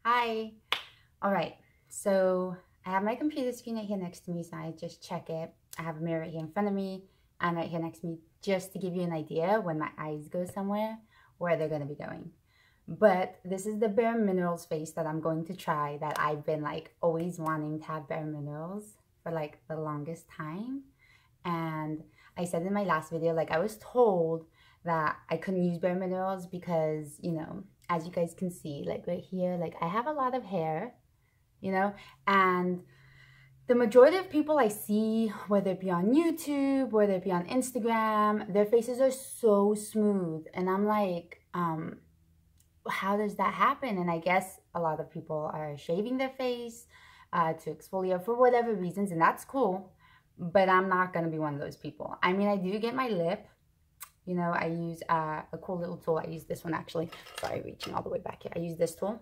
Hi. All right. So I have my computer screen right here next to me, so I just check it. I have a mirror right here in front of me and right here next to me, just to give you an idea when my eyes go somewhere, where they're going to be going. But this is the Bare Minerals face that I'm going to try, that I've been like always wanting to have Bare Minerals for like the longest time. And I said in my last video, like I was told that I couldn't use Bare Minerals because, as you guys can see, like right here, like I have a lot of hair, and the majority of people I see, whether it be on YouTube, whether it be on Instagram, their faces are so smooth. And I'm like, how does that happen? And I guess a lot of people are shaving their face to exfoliate for whatever reasons, and that's cool. But I'm not going to be one of those people. I mean, I do get my lip. I use a cool little tool. I use this one actually. Sorry, reaching all the way back here. I use this tool.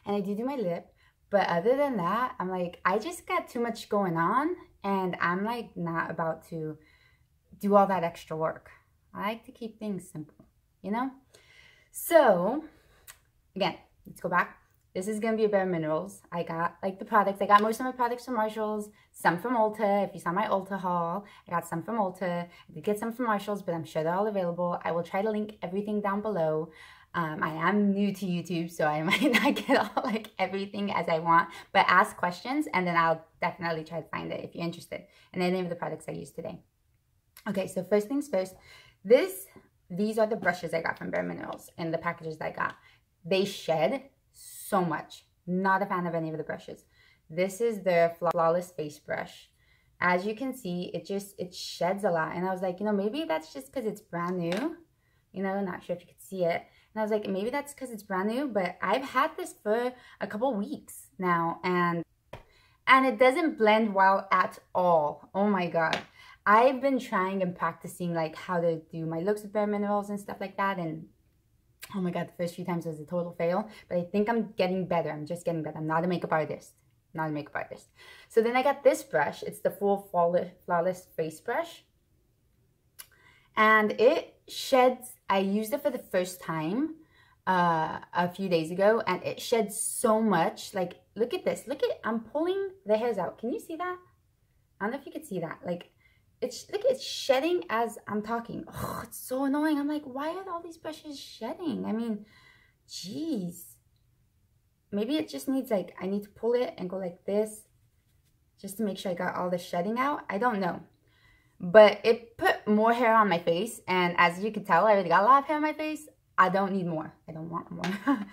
And I do my lip. But other than that, I'm like, I just got too much going on. And I'm like not about to do all that extra work. I like to keep things simple, So, again, let's go back. This is going to be a Bare Minerals. I got like the products. I got most of my products from Marshalls, some from Ulta. If you saw my Ulta haul, I got some from Ulta. I did get some from Marshalls, but I'm sure they're all available. I will try to link everything down below. I am new to YouTube, so I might not get all like everything as I want, but ask questions and then I'll definitely try to find it if you're interested in any of the products I use today. Okay, so first things first, these are the brushes I got from Bare Minerals and the packages that I got. They shed so much. Not a fan of any of the brushes. This is their Flawless Face Brush. As you can see, it sheds a lot. And I was like, maybe that's just because it's brand new. Not sure if you could see it. And I was like, maybe that's because it's brand new, but I've had this for a couple weeks now, and it doesn't blend well at all. Oh my God. I've been trying and practicing like how to do my looks with Bare Minerals and stuff like that, and oh my God, the first few times was a total fail, but I think I'm getting better. I'm just getting better. I'm not a makeup artist. Not a makeup artist. So then I got this brush. It's the full Flawless Face Brush. And it sheds, I used it for the first time a few days ago, and it sheds so much. Like, look at this. I'm pulling the hairs out. Can you see that? I don't know if you could see that. Like, it's shedding as I'm talking. Oh, it's so annoying. I'm like, why are all these brushes shedding? I mean, geez. Maybe it just needs like, I need to pull it and go like this just to make sure I got all the shedding out. I don't know. But it put more hair on my face, and as you can tell, I already got a lot of hair on my face. I don't need more. I don't want more.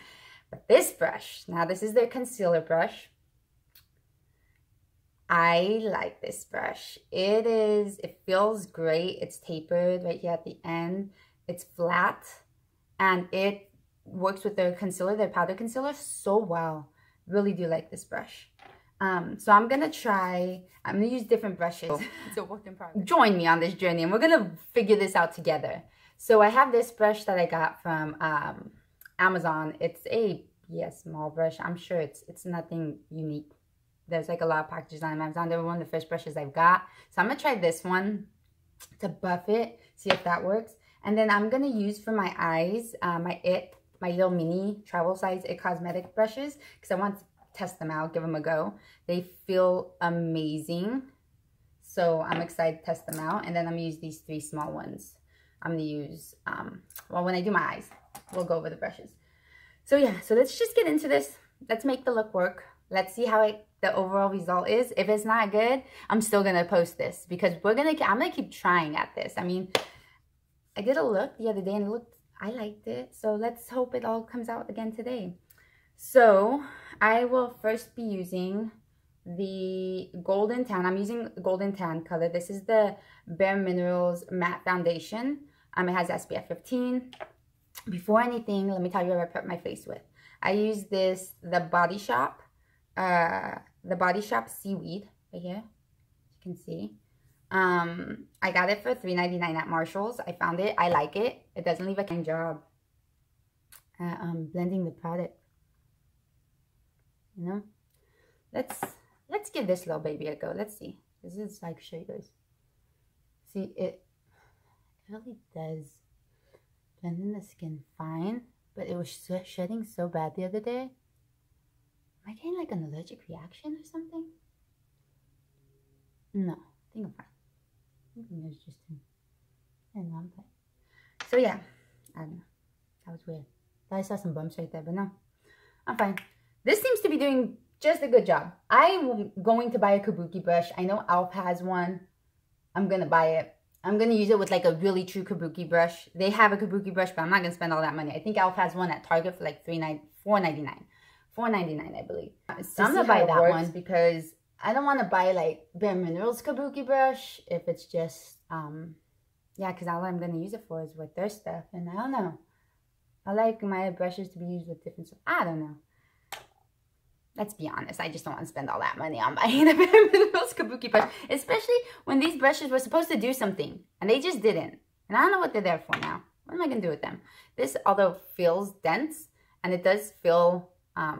But this brush, now this is their concealer brush. I like this brush. It feels great. It's tapered right here at the end. It's flat, and it works with their concealer, their powder concealer, so well. Really do like this brush. So I'm gonna use different brushes. It's a work in progress. Join me on this journey and we're gonna figure this out together. So I have this brush that I got from Amazon. It's a small brush. I'm sure it's nothing unique. There's like a lot of packages on Amazon. They were one of the first brushes I've got. So I'm gonna try this one to buff it, see if that works. And then I'm gonna use for my eyes, my little mini travel size It Cosmetic brushes, because I want to test them out, give them a go. They feel amazing. So I'm excited to test them out. And then I'm gonna use these 3 small ones. I'm gonna use, when I do my eyes, we'll go over the brushes. So yeah, so let's just get into this. Let's make the look work. Let's see how the overall result is. If it's not good, I'm still gonna post this because I'm gonna keep trying at this. I mean, I did a look the other day and I liked it. So let's hope it all comes out again today. So I will first be using the Golden Tan. I'm using Golden Tan color. This is the Bare Minerals Matte Foundation. It has SPF 15. Before anything, let me tell you what I prep my face with. I use the Body Shop Seaweed right here. You can see. I got it for $3.99 at Marshalls. I found it. I like it. It doesn't leave a clean job blending the product. Let's give this little baby a go. Let's see. This is like show you guys. See, it really does blend in the skin fine, but it was shedding so bad the other day. I getting like an allergic reaction or something? No, I think I'm fine. I think it's just him. I don't know, I'm fine. So yeah, I don't know. That was weird. I saw some bumps right there, but no, I'm fine. This seems to be doing just a good job. I'm going to buy a kabuki brush. I know Elf has one. I'm going to buy it. I'm going to use it with like a really true kabuki brush. They have a kabuki brush, but I'm not going to spend all that money. I think Elf has one at Target for like $4.99, I believe. So I'm going to buy that one because I don't want to buy like Bare Minerals kabuki brush if it's just, yeah, because all I'm going to use it for is with their stuff. And I don't know. I like my brushes to be used with different stuff. I don't know. Let's be honest. I just don't want to spend all that money on buying a Bare Minerals kabuki brush. Especially when these brushes were supposed to do something. And they just didn't. And I don't know what they're there for now. What am I going to do with them? This, although feels dense. And it does feel, I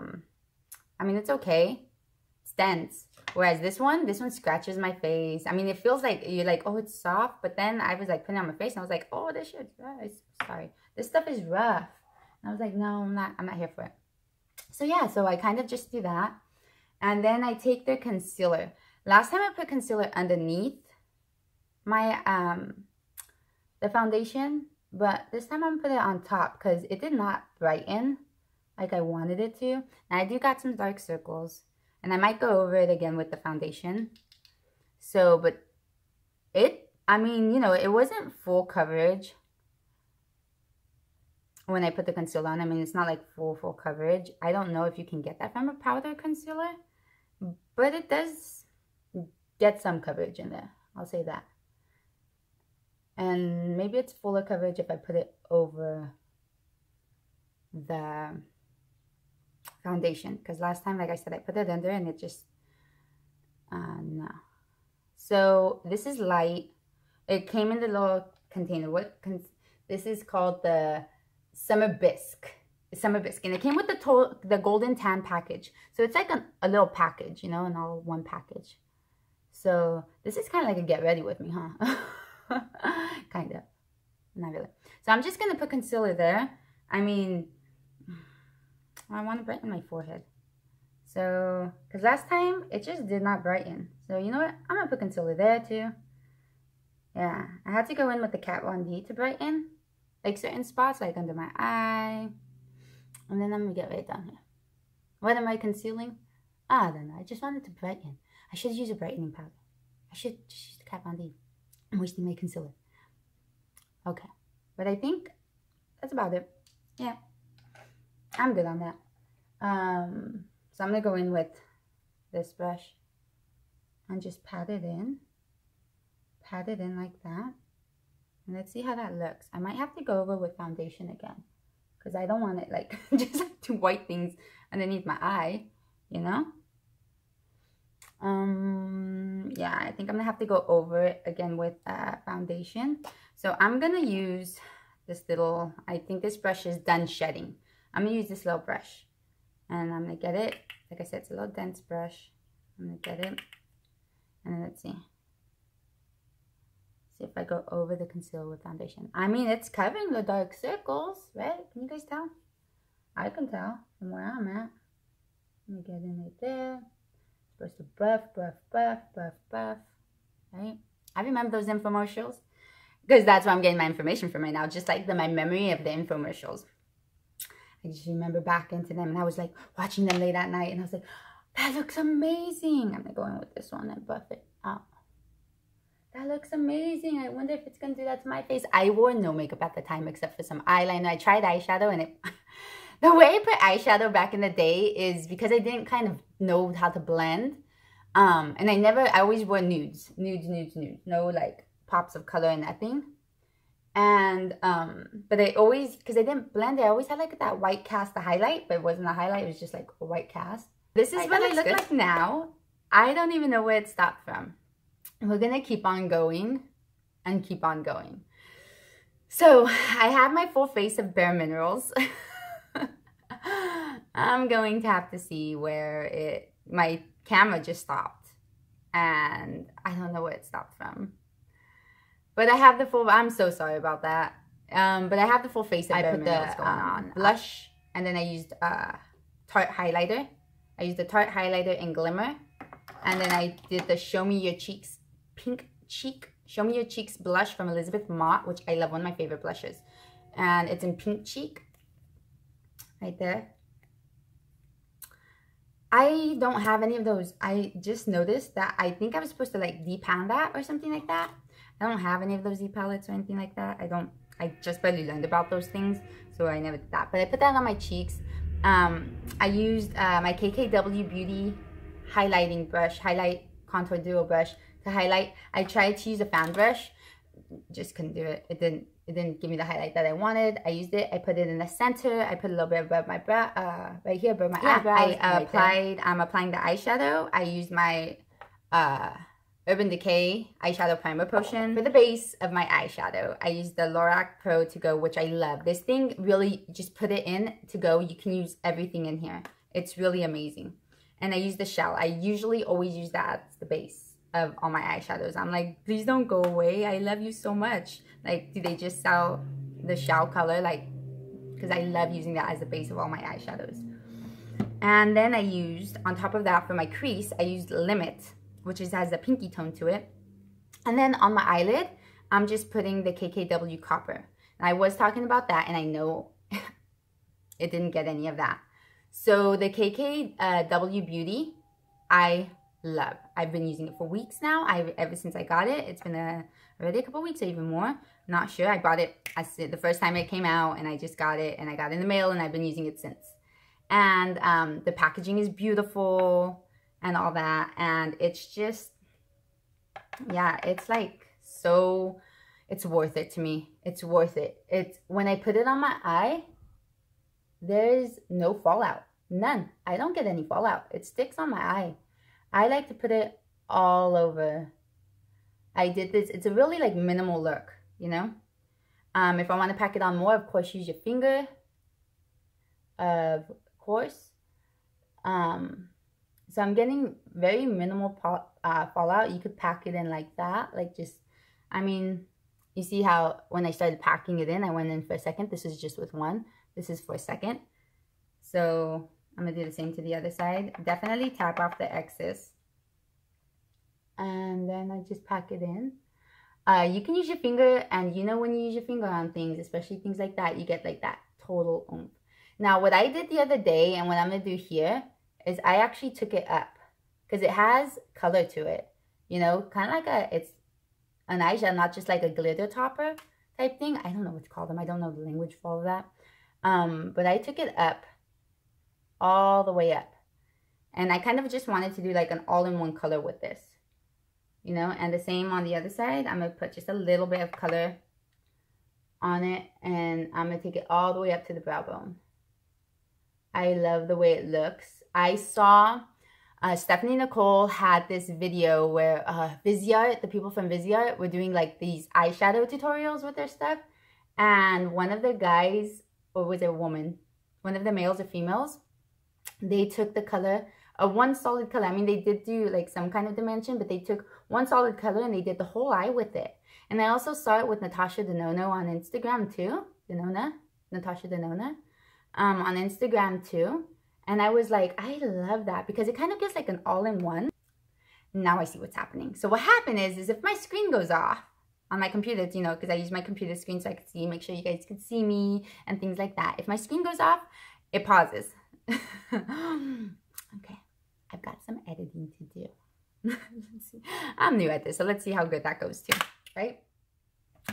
mean, it's okay. It's dense. Whereas this one scratches my face. I mean, it feels like, you're like, oh, it's soft. But then I was like putting it on my face. And I was like, oh, this shit's rough. Sorry. This stuff is rough. And I was like, no, I'm not here for it. So yeah, so I kind of just do that. And then I take the concealer. Last time I put concealer underneath my, the foundation. But this time I'm going to put it on top because it did not brighten like I wanted it to. And I do got some dark circles. And I might go over it again with the foundation. So, but it, I mean, you know, it wasn't full coverage when I put the concealer on. I mean, it's not like full coverage. I don't know if you can get that from a powder concealer. But it does get some coverage in there. I'll say that. And maybe it's fuller coverage if I put it over the foundation, because last time, like I said, I put it under and it just no. So this is light. It came in the little container. This is called the Summer Bisque, and it came with the golden tan package. So it's like a little package, you know, in all one package. So this is kind of like a get ready with me, huh? Kind of, not really. So I'm just gonna put concealer there. I mean, I want to brighten my forehead. So, because last time it just did not brighten. So, you know what? I'm going to put concealer there too. Yeah, I had to go in with the Kat Von D to brighten. Like certain spots, like under my eye. And then I'm going to get right down here. What am I concealing? I don't know. I just wanted to brighten. I should use a brightening powder. I should just use the Kat Von D. I'm wasting my concealer. Okay. But I think that's about it. Yeah. I'm good on that. So I'm going to go in with this brush and just pat it in. Pat it in like that. And let's see how that looks. I might have to go over with foundation again, because I don't want it like just like two white things underneath my eye, you know? Yeah, I think I'm going to have to go over it again with foundation. So I'm going to use this little, I think this brush is done shedding. I'm going to use this little brush. And I'm going to get it. Like I said, it's a little dense brush. I'm going to get it. And let's see. See if I go over the concealer with foundation. I mean, it's covering the dark circles, right? Can you guys tell? I can tell from where I'm at. Let me get in right there. Supposed to buff, buff, buff, buff, buff. Right? I remember those infomercials. Because that's where I'm getting my information from right now. Just like my memory of the infomercials. I just remember back into them, and I was like watching them late at night, and I was like, that looks amazing. I'm gonna go in with this one and buff it out. That looks amazing. I wonder if it's gonna do that to my face. I wore no makeup at the time except for some eyeliner. I tried eyeshadow, and the way I put eyeshadow back in the day is because I didn't kind of know how to blend. And I always wore nudes. No like pops of color and nothing. And, but I always, because I didn't blend it, I always had like that white cast, the highlight, but it wasn't a highlight, it was just like a white cast. This is what I look like now. I don't even know where it stopped from. We're going to keep on going and keep on going. So I have my full face of Bare Minerals. I'm going to have to see where my camera just stopped. And I don't know where it stopped from. But I have the full, I'm so sorry about that. But I have the full face of Bare Minerals going on. Blush, and then I used Tarte highlighter. I used the Tarte highlighter in Glimmer. And then I did the Show Me Your Cheeks Pink Cheek, Show Me Your Cheeks blush from Elizabeth Mott, which I love, one of my favorite blushes. And it's in Pink Cheek, right there. I don't have any of those. I just noticed that I think I was supposed to like depan that or something like that. I don't have any of those palettes or anything like that. I just barely learned about those things, so I never did that. But I put that on my cheeks. I used my KKWBeauty highlighting brush, highlight contour duo brush to highlight. I tried to use a fan brush, just couldn't do it. It didn't give me the highlight that I wanted. I used it. I put it in the center. I put a little bit above my brow, right here, above my eyebrows. I'm applying the eyeshadow. I used my Urban Decay eyeshadow primer potion. For the base of my eyeshadow, I used the Lorac Pro To Go, which I love. This thing really, just put it in to go. You can use everything in here. It's really amazing. And I use the shell. I usually always use that as the base of all my eyeshadows. I'm like, please don't go away. I love you so much. Like, do they just sell the shell color? Like, because I love using that as the base of all my eyeshadows. And then I used, on top of that, for my crease, I used Limit, which has a pinky tone to it. And then on my eyelid, I'm just putting the KKW Copper. And I was talking about that, and I know it didn't get any of that. So the KKWBeauty, I love. I've been using it for weeks now. Ever since I got it. It's been already a couple weeks or even more. Not sure. I bought it the first time it came out, and I just got it, and I got it in the mail, and I've been using it since. And the packaging is beautiful and all that, and it's just, yeah, it's like so, it's worth it to me. It's worth it. It's when I put it on my eye, there's no fallout. None. I don't get any fallout. It sticks on my eye. I like to put it all over. I did this. It's a really like minimal look, you know. If I want to pack it on more, of course, use your finger. Of course. So I'm getting very minimal fallout. You could pack it in like that. Like just, I mean, you see how when I started packing it in, I went in for a second. This is just with one. This is for a second. So I'm going to do the same to the other side. Definitely tap off the excess. And then I just pack it in. You can use your finger, and you know when you use your finger on things, especially things like that, you get like that total oomph. Now, what I did the other day, and what I'm going to do here, is I actually took it up. Because it has color to it. You know, kind of like it's an eyeshadow, not just like a glitter topper type thing. I don't know what to call them. I don't know the language for all of that. But I took it up. All the way up. And I kind of just wanted to do like an all-in-one color with this. You know, and the same on the other side. I'm going to put just a little bit of color on it. And I'm going to take it all the way up to the brow bone. I love the way it looks. I saw Stephanie Nicole had this video where Visyart, the people from Visyart, were doing like these eyeshadow tutorials with their stuff. And one of the guys, or was it a woman? One of the males or females, they took the color of one solid color. I mean, they did do like some kind of dimension, but they took one solid color and they did the whole eye with it. And I also saw it with Natasha Denona on Instagram too. Natasha Denona on Instagram too. And I was like, I love that because it kind of gives like an all-in-one. Now I see what's happening. So what happened is if my screen goes off on my computer, you know, because I use my computer screen so I could see, make sure you guys could see me and things like that. If my screen goes off, it pauses. Okay, I've got some editing to do. Let's see. I'm new at this, so let's see how good that goes too, right?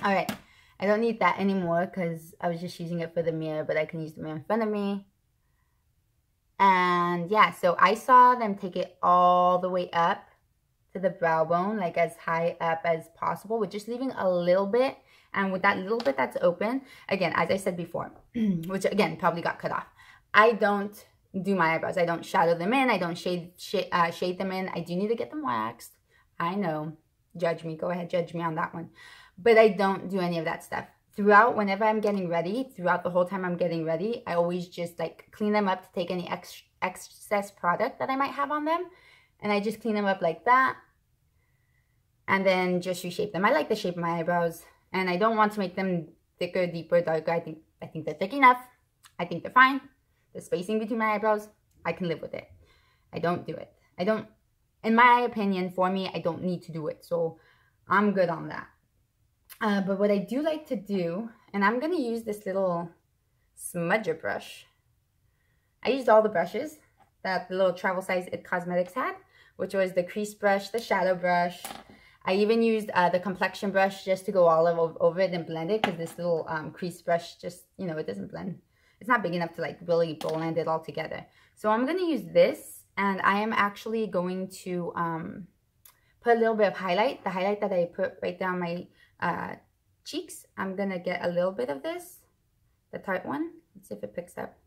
All right, I don't need that anymore because I was just using it for the mirror, but I can use the mirror in front of me. And yeah, so I saw them take it all the way up to the brow bone, like as high up as possible, with just leaving a little bit. And with that little bit that's open, again, as I said before, which again probably got cut off, I don't do my eyebrows. I don't shadow them in. I don't shade them in. I do need to get them waxed. I know. Judge me. Go ahead. Judge me on that one. But I don't do any of that stuff. Throughout, whenever I'm getting ready, throughout the whole time I'm getting ready, I always just like clean them up to take any excess product that I might have on them. And I just clean them up like that. And then just reshape them. I like the shape of my eyebrows. And I don't want to make them thicker, deeper, darker. I think they're thick enough. I think they're fine. The spacing between my eyebrows, I can live with it. I don't do it. I don't, in my opinion, for me, I don't need to do it. So I'm good on that. But what I do like to do, and I'm going to use this little smudger brush. I used all the brushes that the little travel size It Cosmetics had, which was the crease brush, the shadow brush. I even used the complexion brush just to go all over it and blend it, because this little crease brush just, you know, it doesn't blend. It's not big enough to like really blend it all together. So I'm going to use this, and I am actually going to put a little bit of highlight. The highlight that I put right down my cheeks. I'm going to get a little bit of this, the tart one. Let's see if it picks up.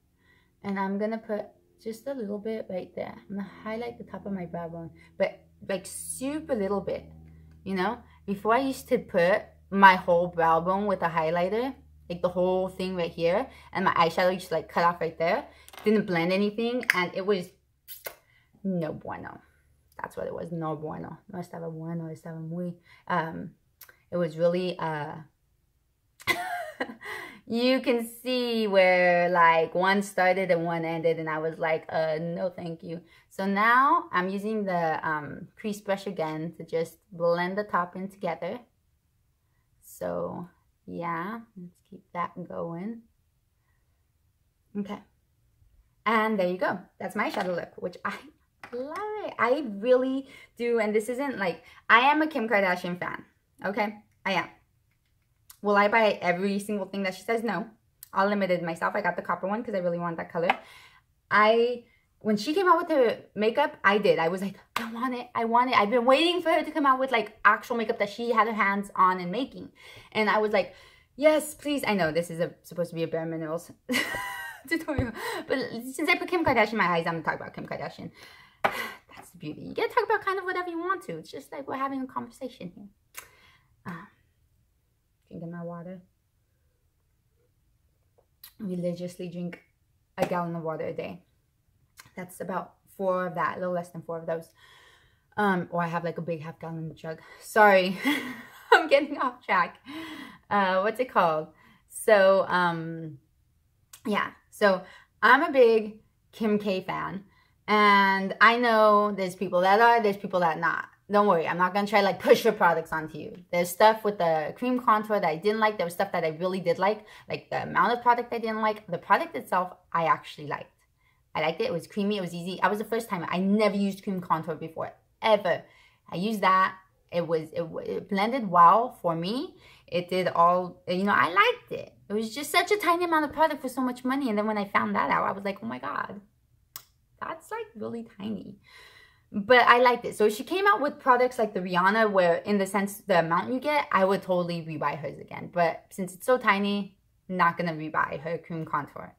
And I'm going to put just a little bit right there. I'm going to highlight the top of my brow bone, but like super little bit, you know? Before I used to put my whole brow bone with a highlighter, like the whole thing right here, and my eyeshadow used to like cut off right there. Didn't blend anything, and it was no bueno. That's what it was, no bueno. No estaba bueno, estaba muy, it was really, you can see where like one started and one ended, and I was like, no thank you. So now I'm using the crease brush again to just blend the top in together. So yeah, let's keep that going. Okay, and there you go. That's my shadow look, which I love it. I really do. And this isn't like, I am a Kim Kardashian fan. Okay, I am. Will I buy every single thing that she says? No. I'll limit it myself. I got the copper one because I really want that color. When she came out with her makeup, I did. I was like, I want it. I want it. I've been waiting for her to come out with like actual makeup that she had her hands on and making. And I was like, yes, please. I know this is supposed to be a Bare Minerals tutorial. But since I put Kim Kardashian in my eyes, I'm going to talk about Kim Kardashian. That's the beauty. You get to talk about kind of whatever you want to. It's just like we're having a conversation here. Drinking my water. Religiously drink a gallon of water a day. That's about 4 of that, a little less than 4 of those. Or I have like a big half-gallon jug. Sorry, I'm getting off track. What's it called? So, yeah. So I'm a big Kim K fan, and I know there's people that are, there's people that not. Don't worry, I'm not going to try like push her products onto you. There's stuff with the cream contour that I didn't like. There was stuff that I really did like the amount of product I didn't like. The product itself, I actually liked. I liked it. It was creamy. It was easy. I was the first time. I never used cream contour before, ever. I used that. It blended well for me. It did all, you know, I liked it. It was just such a tiny amount of product for so much money. And then when I found that out, I was like, oh my God, that's like really tiny. But I liked it. So she came out with products like the Rihanna, where in the sense the amount you get, I would totally rebuy hers again. But since it's so tiny, I'm not going to rebuy her cream contour.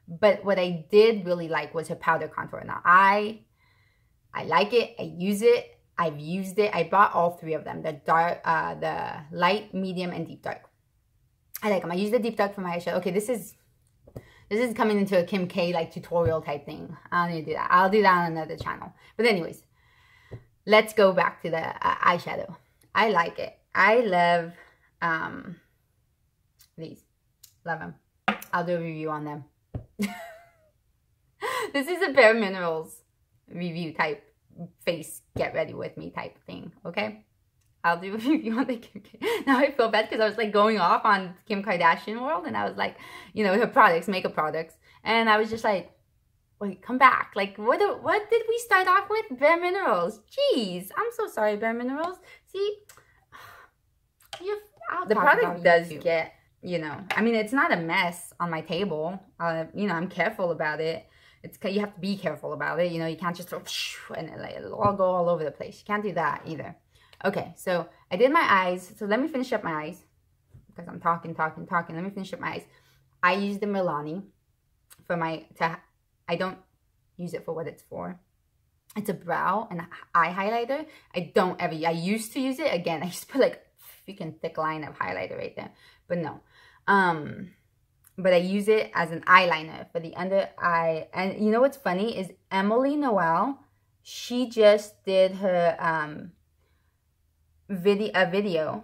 But what I did really like was her powder contour. Now, I like it. I use it. I've used it. I bought all 3 of them. The dark, the light, medium, and deep dark. I like them. I use the deep dark for my eyeshadow. Okay, this is coming into a Kim K like tutorial type thing. I don't need to do that. I'll do that on another channel. But anyways, let's go back to the eyeshadow. I like it. I love these. Love them. I'll do a review on them. This is a Bare Minerals review type face get ready with me type thing, okay? I'll do a review on the Kim K. Now I feel bad because I was like going off on Kim Kardashian world, and I was like, you know, her products, makeup products, and I was just like, wait, come back. Like, what did we start off with? Bare Minerals. Jeez, I'm so sorry, Bare Minerals. See, the product does get, you know, I mean, it's not a mess on my table. You know, I'm careful about it. You have to be careful about it. You know, you can't just throw and it'll all go all over the place. You can't do that either. Okay, so I did my eyes. So let me finish up my eyes because I'm talking. Let me finish up my eyes. I use the Milani for I don't use it for what it's for. It's a brow and eye highlighter. I used to use it. Again, I used to put like a freaking thick line of highlighter right there. But no. But I use it as an eyeliner for the under eye. And you know what's funny is Emily Noel, she just did her video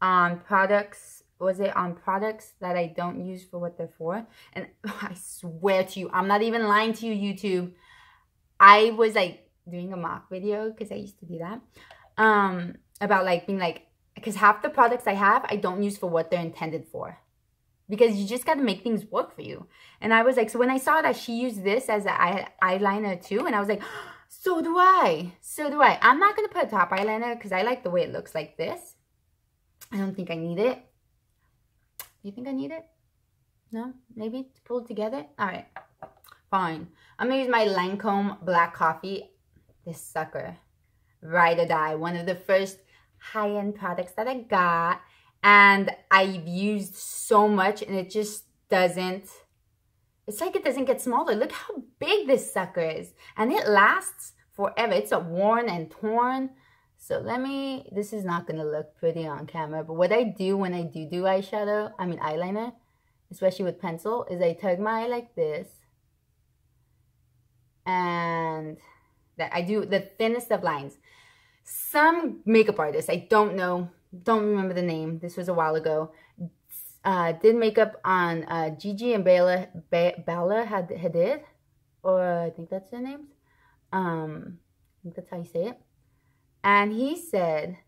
on products. Was it on products that I don't use for what they're for? And I swear to you, I'm not even lying to you, YouTube. I was like doing a mock video, because I used to do that, about like being like, because half the products I have, I don't use for what they're intended for. Because you just got to make things work for you. And I was like, so when I saw that she used this as an eyeliner too, and I was like, so do I. So do I. I'm not going to put a top eyeliner because I like the way it looks like this. I don't think I need it. You think I need it? No? Maybe to pull it together? All right. Fine. I'm going to use my Lancome Black Coffee. This sucker. Ride or Die. One of the first high-end products that I got. And I've used so much and it just doesn't, it's like it doesn't get smaller. Look how big this sucker is. And it lasts forever. It's worn and torn. So this is not going to look pretty on camera. But what I do when I do eyeliner, especially with pencil, is I tug my eye like this. And that I do the thinnest of lines. Some makeup artists, I don't remember the name, this was a while ago, did makeup on Gigi and Bella Hadid, or I think that's their names. I think that's how you say it. And he said,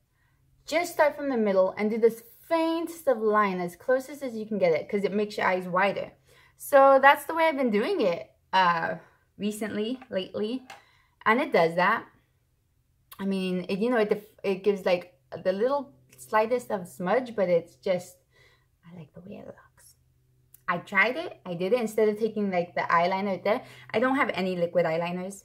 just start from the middle and do this faintest of line as closest as you can get it, because it makes your eyes wider. So that's the way I've been doing it lately, and it does that. I mean, it gives like the little slightest of smudge, but it's just, I like the way it looks. I tried it. I did it instead of taking like the eyeliner right there. I don't have any liquid eyeliners.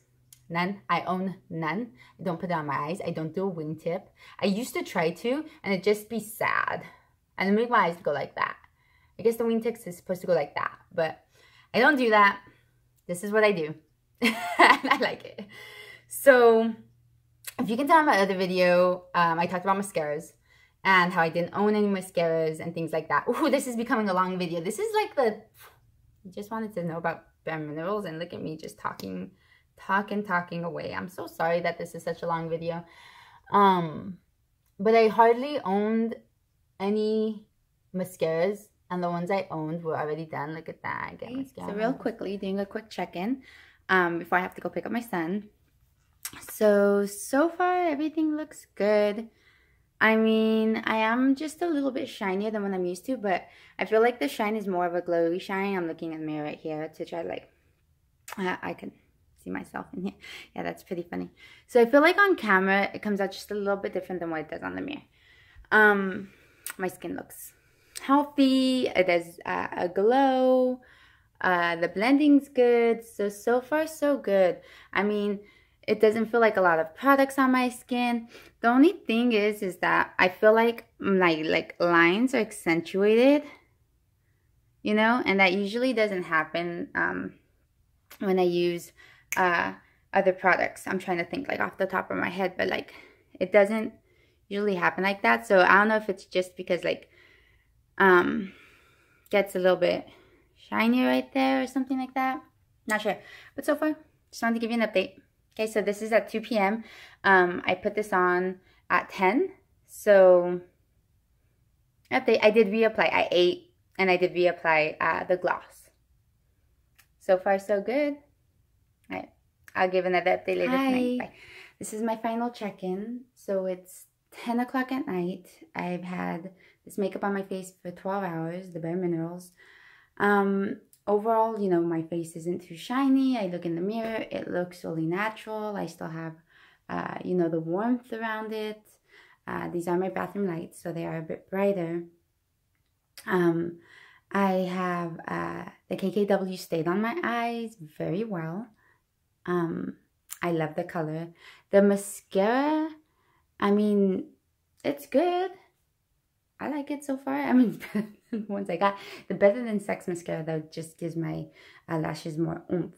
None. I own none. I don't put it on my eyes. I don't do a wingtip. I used to try to, and it'd just be sad. And make my eyes go like that. I guess the wingtip is supposed to go like that, but I don't do that. This is what I do. And I like it. So, if you can tell in my other video, I talked about mascaras and how I didn't own any mascaras and things like that. Ooh, this is becoming a long video. This is like I just wanted to know about Bare Minerals, and look at me just talking away. I'm so sorry that this is such a long video. But I hardly owned any mascaras, and the ones I owned were already done. Look at that. I get mascara. So real quickly, doing a quick check-in before I have to go pick up my son. So far everything looks good. I mean, I am just a little bit shinier than what I'm used to, but I feel like the shine is more of a glowy shine. I'm looking in the mirror right here to try to I can see myself in here. Yeah, that's pretty funny. So I feel like on camera it comes out just a little bit different than what it does on the mirror. My skin looks healthy. It has a glow. The blending's good. So far so good. I mean, it doesn't feel like a lot of products on my skin. The only thing is that I feel like my lines are accentuated, and that usually doesn't happen when I use other products. I'm trying to think off the top of my head, but it doesn't usually happen like that. So I don't know if it's just because gets a little bit shinier right there or something like that. Not sure. But so far, just wanted to give you an update. Okay, so this is at 2 p.m. I put this on at 10. So, update, I did reapply. I ate and I did reapply the gloss. So far, so good. All right, I'll give another update later tonight. Bye. This is my final check-in. So, it's 10 o'clock at night. I've had this makeup on my face for 12 hours, the Bare Minerals. Overall, my face isn't too shiny. I look in the mirror, it looks really natural. I still have, the warmth around it. These are my bathroom lights, so they are a bit brighter. I have the KKW stayed on my eyes very well. I love the color. The mascara, I mean, it's good. I like it so far. I mean, the ones I got. The Better Than Sex mascara, though, just gives my lashes more oomph.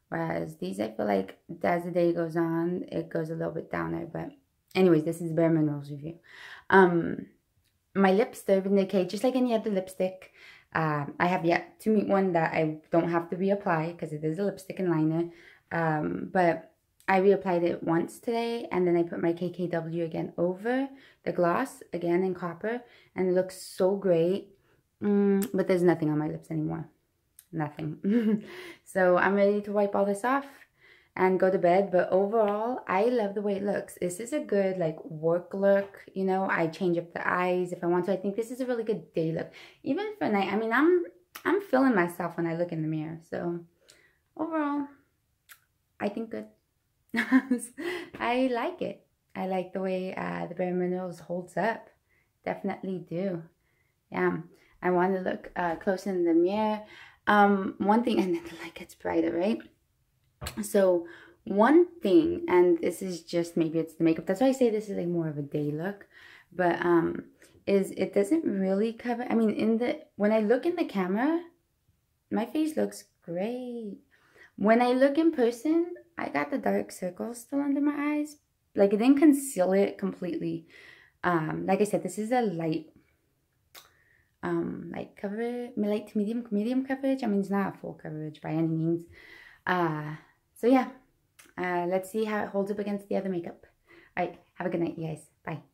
Whereas these, I feel like as the day goes on, it goes a little bit downer. But anyways, this is Bare Minerals review. My lips, they've been okay, just like any other lipstick. I have yet to meet one that I don't have to reapply because it is a lipstick and liner. But I reapplied it once today, and then I put my KKW again over the gloss, again in copper, and it looks so great. But there's nothing on my lips anymore. Nothing. So I'm ready to wipe all this off. and go to bed. But overall, I love the way it looks. This is a good like work look, you know. I change up the eyes if I want to. I think this is a really good day look. Even for night, I mean, I'm feeling myself when I look in the mirror. So overall, I think good. I like it. I like the way the Bare Minerals holds up. Definitely do. Yeah, I want to look closer in the mirror. One thing, and then the light gets brighter, right? So one thing, and this is just, maybe it's the makeup, that's why I say this is like more of a day look, but is it doesn't really cover, I mean, when I look in the camera, my face looks great. When I look in person, I got the dark circles still under my eyes. Like, it didn't conceal it completely. Like I said, this is a light cover, light to medium coverage. I mean, it's not a full coverage by any means. So yeah, let's see how it holds up against the other makeup. All right, have a good night, you guys. Bye.